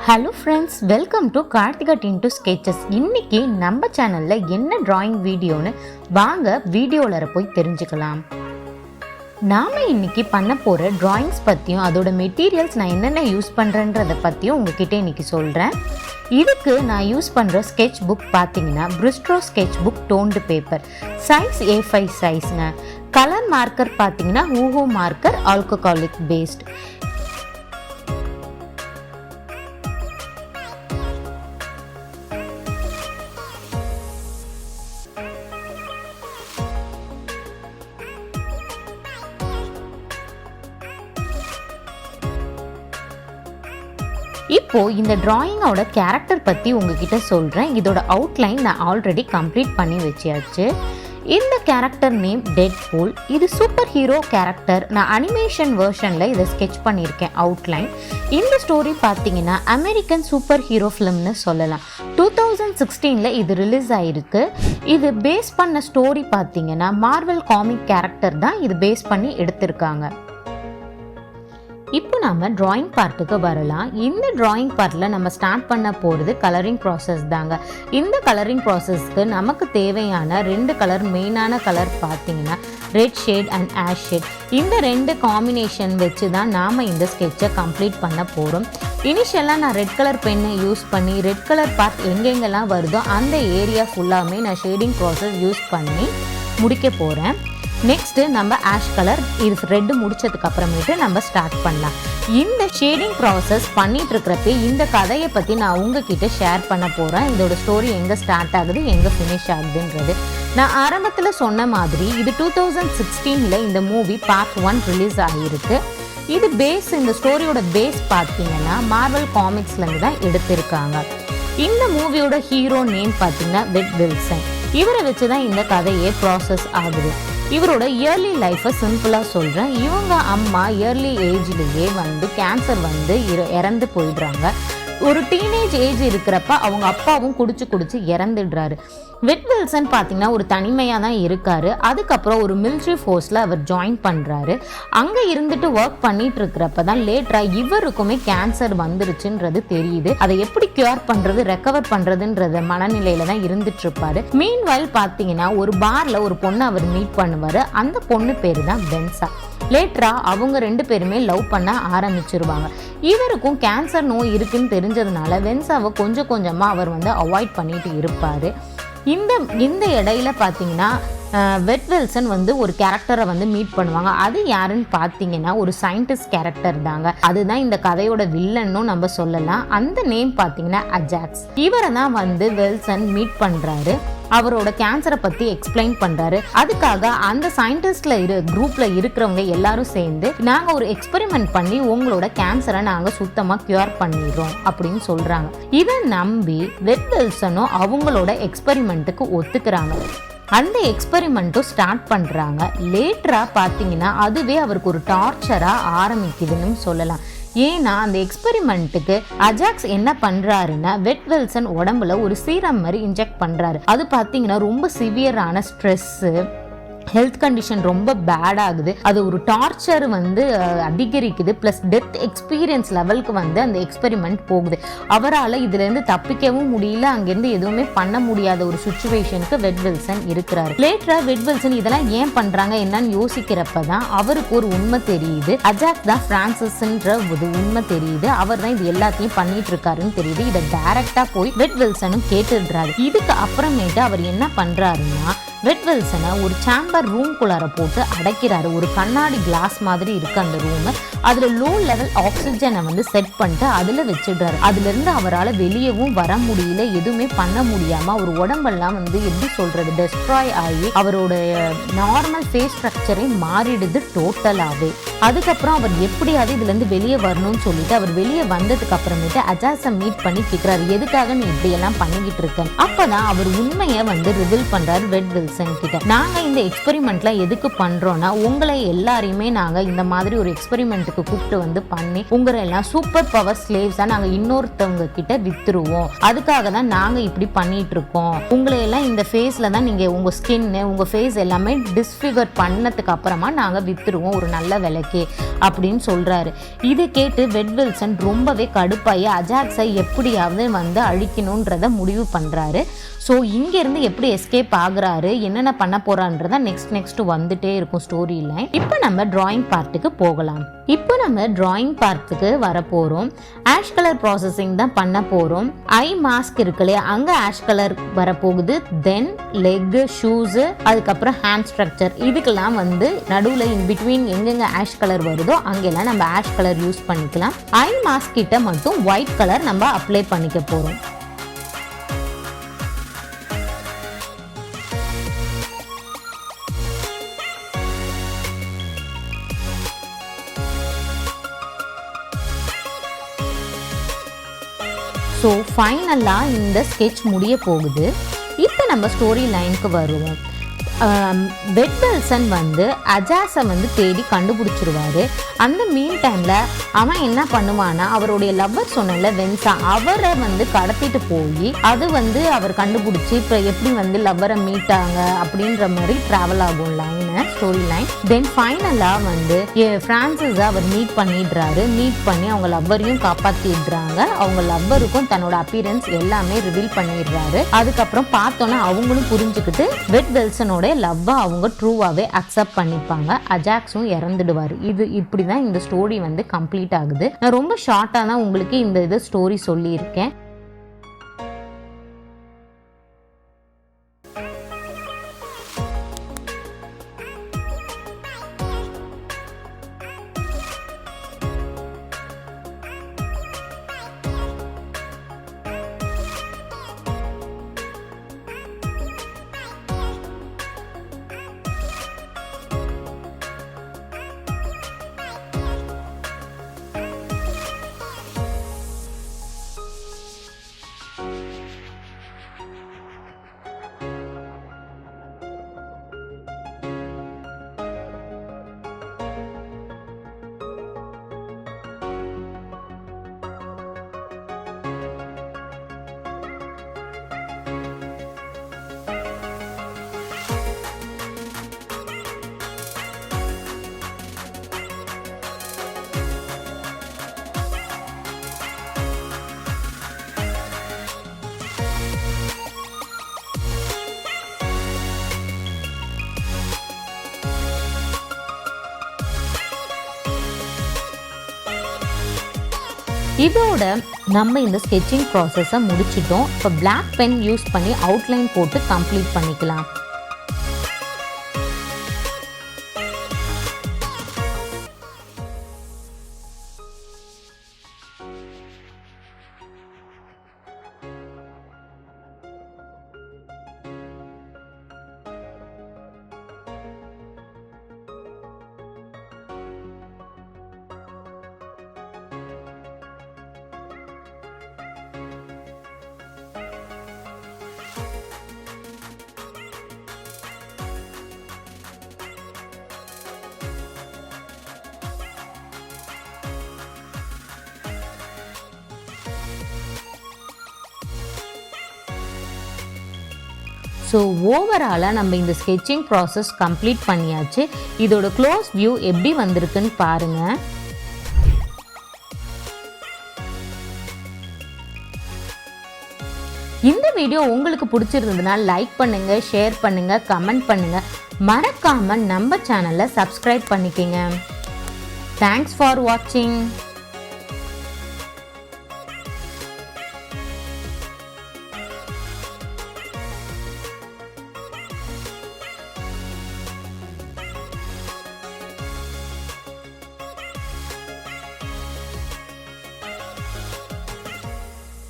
Hello friends, welcome to Karthika sketches. இன்னைக்கு நம்ம சேனலில் என்ன டிராயிங் வீடியோன்னு வாங்க வீடியோவில் போய் தெரிஞ்சுக்கலாம். நாம் இன்னைக்கு பண்ண போகிற டிராயிங்ஸ் பற்றியும் அதோட மெட்டீரியல்ஸ் நான் என்னென்ன யூஸ் பண்ணுறேன்றதை பற்றியும் உங்ககிட்ட இன்னைக்கு சொல்கிறேன். இதுக்கு நான் யூஸ் பண்ணுற ஸ்கெட்ச் புக் பார்த்தீங்கன்னா Brustro sketch book toned paper, size A5 சைஸ்ங்க. கலர் மார்க்கர் பார்த்தீங்கன்னா ஊஹோ மார்க்கர், ஆல்கஹாலிக் பேஸ்ட். இப்போ இந்த டிராயிங்கோட கேரக்டர் பற்றி உங்ககிட்ட சொல்கிறேன். இதோட அவுட்லைன் நான் ஆல்ரெடி கம்ப்ளீட் பண்ணி வச்சியாச்சு. இந்த கேரக்டர் நேம் DeadPool. இது சூப்பர் ஹீரோ கேரக்டர். நான் அனிமேஷன் வெர்ஷனில் இதை ஸ்கெட்ச் பண்ணியிருக்கேன் அவுட்லைன். இந்த ஸ்டோரி பார்த்தீங்கன்னா அமெரிக்கன் சூப்பர் ஹீரோ ஃபிலிம்னு சொல்லலாம். 2016 இது ரிலீஸ் ஆகிருக்கு. இது பேஸ் பண்ண ஸ்டோரி பார்த்தீங்கன்னா மார்வல் காமிக் கேரக்டர் தான் இது பேஸ் பண்ணி எடுத்திருக்காங்க. இப்போ நம்ம டிராயிங் பார்ட்டுக்கு வரலாம். இந்த டிராயிங் பார்ட்டில் நம்ம ஸ்டார்ட் பண்ண போகிறது கலரிங் ப்ராசஸ் தாங்க. இந்த கலரிங் ப்ராசஸ்க்கு நமக்கு தேவையான 2 கலர், மெயினான கலர் பார்த்தீங்கன்னா red shade and ash shade. இந்த 2 காம்பினேஷன் வச்சு தான் நாம் இந்த ஸ்கெட்சை கம்ப்ளீட் பண்ண போகிறோம். இனிஷியலாக நான் ரெட் கலர் பென்னை யூஸ் பண்ணி ரெட் கலர் பார்ட் எங்கெங்கெல்லாம் வருதோ அந்த ஏரியா ஃபுல்லாமே நான் ஷேடிங் ப்ராசஸ் யூஸ் பண்ணி முடிக்க போகிறேன். நெக்ஸ்ட்டு நம்ம ஆஷ் கலர், இது ரெட்டு முடிச்சதுக்கு அப்புறமேட்டு நம்ம ஸ்டார்ட் பண்ணலாம். இந்த ஷேடிங் ப்ராசஸ் பண்ணிட்டு இருக்கிறப்ப இந்த கதையை பற்றி நான் உங்ககிட்ட ஷேர் பண்ண போகிறேன். இதோட ஸ்டோரி எங்கே ஸ்டார்ட் ஆகுது, எங்கே ஃபினிஷ் ஆகுதுன்றது. நான் ஆரம்பத்தில் சொன்ன மாதிரி இது 2016 இந்த மூவி பார்ட் 1 ரிலீஸ் ஆகியிருக்கு. இது பேஸ், இந்த ஸ்டோரியோட பேஸ் பார்த்தீங்கன்னா மார்வல் காமிக்ஸ்லேருந்து தான் எடுத்திருக்காங்க. இந்த மூவியோட ஹீரோ நேம் பார்த்தீங்கன்னா வெட் வில்சன். இவரை வச்சு தான் இந்த கதையே ப்ராசஸ் ஆகுது. இவரோட இயர்லி லைஃப்பை சிம்பிளாக சொல்கிறேன். இவங்க அம்மா இயர்லி ஏஜ்லேயே கேன்சர் இறந்து போயிடுறாங்க. ஒரு டீனேஜ் ஏஜ் இருக்கிறப்ப அவங்க அப்பாவும் குடிச்சு இறந்துடுறாரு. வெட் வில்சன் பார்த்தீங்கன்னா ஒரு தனிமையாக தான் இருக்காரு. அதுக்கப்புறம் ஒரு மிலிட்ரி ஃபோர்ஸில் அவர் ஜாயின் பண்ணுறாரு. அங்கே இருந்துட்டு ஒர்க் பண்ணிட்டு இருக்கிறப்ப தான் லேட்டராக இவருக்குமே கேன்சர் வந்துருச்சுன்றது தெரியுது. அதை எப்படி கியூர் பண்ணுறது, ரெக்கவர் பண்ணுறதுன்றத மனநிலையில தான் இருந்துட்டு இருப்பாரு. மீன்வைல் பார்த்தீங்கன்னா ஒரு பார்ல ஒரு பொண்ணை அவர் மீட் பண்ணுவார். அந்த பொண்ணு பேர் தான் பென்சா. லேட்டரா அவங்க 2 பேருமே லவ் பண்ண ஆரம்பிச்சிருவாங்க. இவருக்கும் கேன்சர் நோய் இருக்குன்னு தெரிஞ்சதுனால வென்சாவை கொஞ்சம் கொஞ்சமாக அவர் அவாய்ட் பண்ணிட்டு இருப்பார். இந்த இடையில பார்த்தீங்கன்னா வெட் வில்சன் ஒரு கேரக்டரை மீட் பண்ணுவாங்க. அது யாருன்னு பார்த்தீங்கன்னா ஒரு சயின்டிஸ்ட் கேரக்டர் தாங்க. அதுதான் இந்த கதையோட வில்லன்னும் நம்ம சொல்லலாம். அந்த நேம் பார்த்தீங்கன்னா அஜாக்ஸ். இவரை தான் வில்சன் மீட் பண்ணுறாரு. அவரோட கேன்சரை பற்றி எக்ஸ்பிளைன் பண்ணுறாரு. அதுக்காக அந்த சயின்டிஸ்ட்ல குரூப்ல இருக்கிறவங்க எல்லாரும் சேர்ந்து நாங்கள் ஒரு எக்ஸ்பெரிமெண்ட் பண்ணி உங்களோட கேன்சரை நாங்கள் சுத்தமாக கியூர் பண்ணிடுறோம் அப்படின்னு சொல்கிறாங்க. இதை நம்பி வெட் வில்சனும் அவங்களோட எக்ஸ்பெரிமெண்ட்டுக்கு ஒத்துக்கிறாங்க. அந்த எக்ஸ்பெரிமெண்ட்டும் ஸ்டார்ட் பண்ணுறாங்க. லேட்டராக பார்த்தீங்கன்னா அதுவே அவருக்கு ஒரு டார்ச்சராக ஆரம்பிக்குதுன்னு சொல்லலாம். ஏன்னா அந்த எக்ஸ்பெரிமெண்ட்டுக்கு அஜாக்ஸ் என்ன பண்ணுறாருன்னா வெட் வில்சன் உடம்புல ஒரு சீரம் மாதிரி இன்ஜெக்ட் பண்ணுறாரு. அது பார்த்தீங்கன்னா ரொம்ப சிவியரான ஸ்ட்ரெஸ்ஸு, ஹெல்த் கண்டிஷன் ரொம்ப பேட் ஆகுது. அது ஒரு டார்ச்சர் அதிகரிக்குது. ப்ளஸ் டெத் எக்ஸ்பீரியன்ஸ் லெவலுக்கு அந்த எக்ஸ்பெரிமெண்ட் போகுது. அவரால் இதுலேருந்து தப்பிக்கவும் முடியல, அங்கேருந்து எதுவுமே பண்ண முடியாத ஒரு சுச்சுவேஷனுக்கு வெட் வில்சன் இருக்கிறாரு. லேட்டராக வெட் வில்சன் இதெல்லாம் ஏன் பண்ணுறாங்க என்னன்னு யோசிக்கிறப்ப தான் அவருக்கு ஒரு உண்மை தெரியுது. அஜாக் தான் பிரான்சிஸ்ன்ற ஒரு உண்மை தெரியுது. அவர் தான் இது எல்லாத்தையும் பண்ணிட்டு இருக்காருன்னு தெரியுது. இதை டைரக்டாக போய் வெட் வில்சனும் கேட்டுடுறாரு. இதுக்கு அப்புறமேட்டு அவர் என்ன பண்ணுறாருன்னா வெட் வில்சனை ஒரு சேம்பர் ரூம்குள்ளார போட்டு அடைக்கிறாரு. ஒரு கண்ணாடி கிளாஸ் மாதிரி இருக்கு அந்த ரூம். அதுல லோ லெவல் ஆக்சிஜனை செட் பண்ணிட்டு அதுல வச்சிடுறாரு. அதுல இருந்து அவரால் வெளியவும் வர முடியல, எதுவுமே பண்ண முடியாம அவர் உடம்பெல்லாம் எப்படி சொல்றது டெஸ்ட்ராய் ஆகி அவரோட நார்மல் ஃபேஸ் ஸ்ட்ரக்சரே மாறிடுது டோட்டலாவே. அதுக்கப்புறம் அவர் எப்படியாவது இதுல இருந்து வெளியே வரணும்னு சொல்லிட்டு அவர் வெளியே வந்ததுக்கு அப்புறமேட்டு அஜாக்ஸை மீட் பண்ணி கேட்கிறாரு, எதுக்காக நீ இப்படி எல்லாம் பண்ணிக்கிட்டு இருக்க? அப்பதான் அவர் உண்மையை ரிவீல் பண்றாரு வெட் வில்சன். வில்சன் கிட்ட. நாங்கள் இந்த எக்ஸ்பெரிமெண்ட்லாம் எதுக்கு பண்ணுறோன்னா, உங்களை எல்லாரையுமே நாங்கள் இந்த மாதிரி ஒரு எக்ஸ்பெரிமெண்ட்டுக்கு கூப்பிட்டு வந்து பண்ணி உங்களை எல்லாம் சூப்பர் பவர் ஸ்லேவ்ஸாக நாங்கள் இன்னொருத்தவங்க கிட்ட வித்துருவோம். அதுக்காக தான் நாங்கள் இப்படி பண்ணிட்டு இருக்கோம். உங்களை எல்லாம் இந்த ஃபேஸில் தான் நீங்கள் உங்கள் ஸ்கின்னு உங்கள் ஃபேஸ் எல்லாமே டிஸ்ஃபிகர் பண்ணதுக்கு அப்புறமா நாங்கள் வித்துருவோம் ஒரு நல்ல விலைக்கு அப்படின்னு சொல்கிறாரு. இதை கேட்டு வெட் வில்சன் ரொம்பவே கடுப்பாகி அஜாக்ஸை எப்படியாவது வந்து அழிக்கணுன்றத முடிவு பண்ணுறாரு. ஸோ இங்கேருந்து எப்படி எஸ்கேப் ஆகுறாரு, என்னென்ன பண்ண போகிறான்றத நெக்ஸ்ட் வந்துட்டே இருக்கும் ஸ்டோரி லைன். இப்போ நம்ம டிராயிங் பார்ட்டுக்கு போகலாம். இப்போ நம்ம டிராயிங் பார்ட்டுக்கு வரப்போகிறோம். ஆஷ் கலர் ப்ராசஸிங் தான் பண்ண போகிறோம். ஐ மாஸ்க் இருக்கு இல்லையா, அங்கே ஆஷ் கலர் வரப்போகுது. தென் லெக்கு, ஷூஸு, அதுக்கப்புறம் ஹேண்ட் ஸ்ட்ரக்சர், இதுக்கெல்லாம் வந்து நடுவில் இன் பிட்வீன் எங்கெங்கே ஆஷ் கலர் வருதோ அங்கெல்லாம் நம்ம ஆஷ் கலர் யூஸ் பண்ணிக்கலாம். ஐ மாஸ்க் கிட்ட மட்டும் ஒயிட் கலர் நம்ம அப்ளை பண்ணிக்க போகிறோம். ஸோ ஃபைனலாக இந்த ஸ்கெட்ச் முடிய போகுது. இப்போ நம்ம ஸ்டோரி லைனுக்கு வருவோம். வெட் வில்சன் வந்து அஜாஸை வந்து தேடி கண்டுபிடிச்சிருவாரு. அந்த மீன் டைமில் அவன் என்ன பண்ணுவான்னா, அவருடைய லவ்வர் சொன்னல வென்சா, அவரை வந்து கடத்திட்டு போய் அது வந்து அவர் கண்டுபிடிச்சி இப்போ எப்படி வந்து லவ்வரை மீட்டாங்க அப்படின்ற மாதிரி ட்ராவல் ஆகும் லைனு, ஸ்டோரி லைன். தென் ஃபைனலாக வந்து ஃப்ரான்சிஸை அவர் மீட் பண்ணிடுறாரு. மீட் பண்ணி அவங்க லவ்வரையும் காப்பாற்றிடுறாங்க. அவங்க லவ்வருக்கும் தன்னோட அப்பியரன்ஸ் எல்லாமே ரிவீல் பண்ணிடுறாரு. அதுக்கப்புறம் பார்த்தோன்னா அவங்களும் புரிஞ்சுக்கிட்டு வெட் வில்சனோட லவ்வா அவங்க ட்ரூவாகவே அக்செப்ட் பண்ணிப்பாங்க. அஜாக்ஸும் இறந்துடுவார். இது இப்படி தான் இந்த ஸ்டோரி வந்து கம்ப்ளீட் ஆகுது. நான் ரொம்ப ஷார்ட்டாக தான் உங்களுக்கு இந்த ஸ்டோரி சொல்லியிருக்கேன். இதோட நம்ம இந்த ஸ்கெட்சிங் ப்ராசஸை முடிச்சிட்டோம். இப்போ பிளாக் பென் யூஸ் பண்ணி அவுட்லைன் போட்டு கம்ப்ளீட் பண்ணிக்கலாம். ஸோ ஓவராலாக நம்ம இந்த ஸ்கெட்சிங் ப்ராசஸ் கம்ப்ளீட் பண்ணியாச்சு. இதோட க்ளோஸ் வியூ எப்படி வந்திருக்குன்னு பாருங்கள். இந்த வீடியோ உங்களுக்கு பிடிச்சிருந்ததுன்னா லைக் பண்ணுங்கள், ஷேர் பண்ணுங்கள், கமெண்ட் பண்ணுங்கள். மறக்காமல் நம்ம சேனலை சப்ஸ்கிரைப் பண்ணிக்கங்க. தேங்க்ஸ் ஃபார் வாட்சிங்.